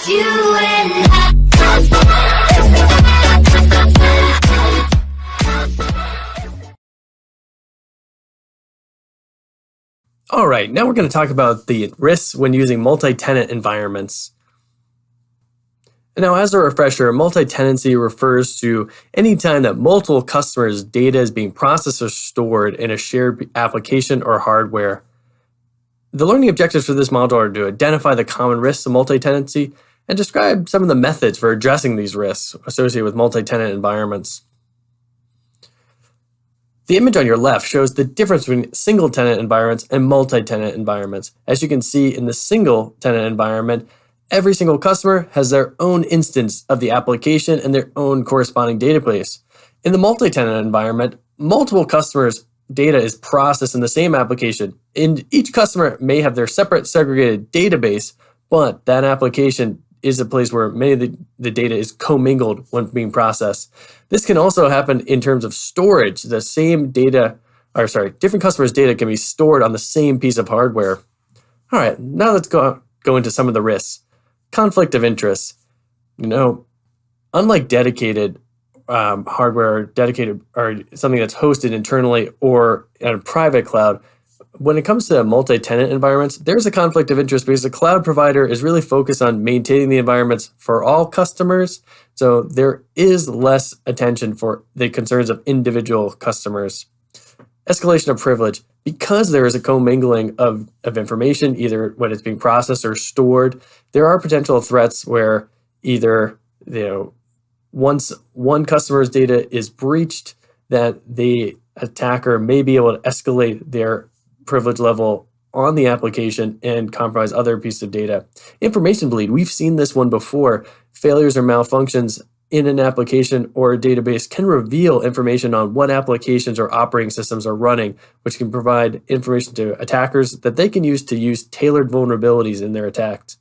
just you and I. All right, now we're going to talk about the risks when using multi-tenant environments. Now, as a refresher, multi-tenancy refers to any time that multiple customers' data is being processed or stored in a shared application or hardware. The learning objectives for this module are to identify the common risks of multi-tenancy and describe some of the methods for addressing these risks associated with multi-tenant environments. The image on your left shows the difference between single-tenant environments and multi-tenant environments. As you can see in the single-tenant environment, every single customer has their own instance of the application and their own corresponding database. In the multi-tenant environment, multiple customers' data is processed in the same application, and each customer may have their separate segregated database, but that application is a place where many of the data is commingled when being processed. This can also happen in terms of storage. The same data, different customers' data can be stored on the same piece of hardware. All right, now let's go into some of the risks. Conflict of interest. Unlike dedicated hardware, dedicated or something that's hosted internally or in a private cloud, when it comes to multi-tenant environments, there's a conflict of interest because the cloud provider is really focused on maintaining the environments for all customers. So there is less attention for the concerns of individual customers. Escalation of privilege. Because there is a commingling of information, either when it's being processed or stored, there are potential threats where either once one customer's data is breached, that the attacker may be able to escalate their privilege level on the application and compromise other pieces of data. Information bleed. We've seen this one before. Failures or malfunctions in an application or a database can reveal information on what applications or operating systems are running, which can provide information to attackers that they can use to use tailored vulnerabilities in their attacks.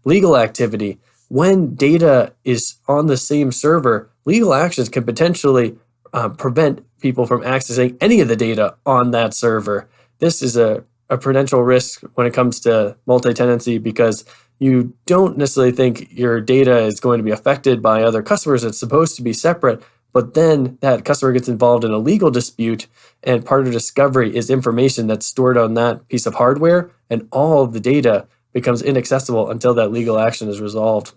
Legal activity. When data is on the same server, legal actions can potentially prevent people from accessing any of the data on that server. This is a potential risk when it comes to multi-tenancy because you don't necessarily think your data is going to be affected by other customers. It's supposed to be separate, but then that customer gets involved in a legal dispute, and part of discovery is information that's stored on that piece of hardware, and all of the data becomes inaccessible until that legal action is resolved.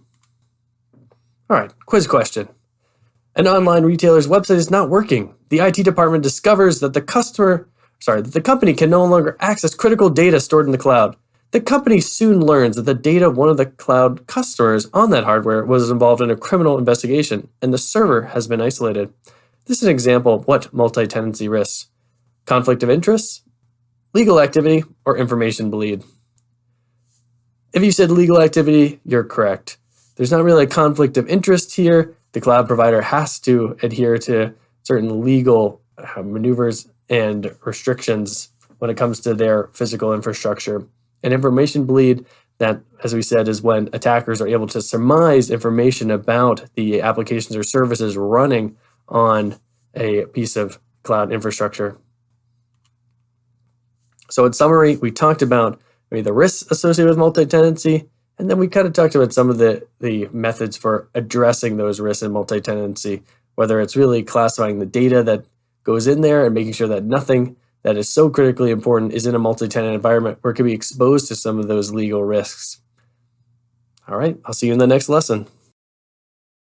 All right, quiz question. An online retailer's website is not working. The IT department discovers that the company can no longer access critical data stored in the cloud. The company soon learns that the data of one of the cloud customers on that hardware was involved in a criminal investigation, and the server has been isolated. This is an example of what multi-tenancy risks: conflict of interest, legal activity, or information bleed. If you said legal activity, you're correct. There's not really a conflict of interest here. The cloud provider has to adhere to certain legal maneuvers and restrictions when it comes to their physical infrastructure. And information bleed, that, as we said, is when attackers are able to surmise information about the applications or services running on a piece of cloud infrastructure. So in summary, we talked about the risks associated with multi-tenancy, and then we kind of talked about some of the methods for addressing those risks in multi-tenancy, whether it's really classifying the data that goes in there and making sure that nothing that is so critically important is in a multi-tenant environment where it can be exposed to some of those legal risks. All right, I'll see you in the next lesson.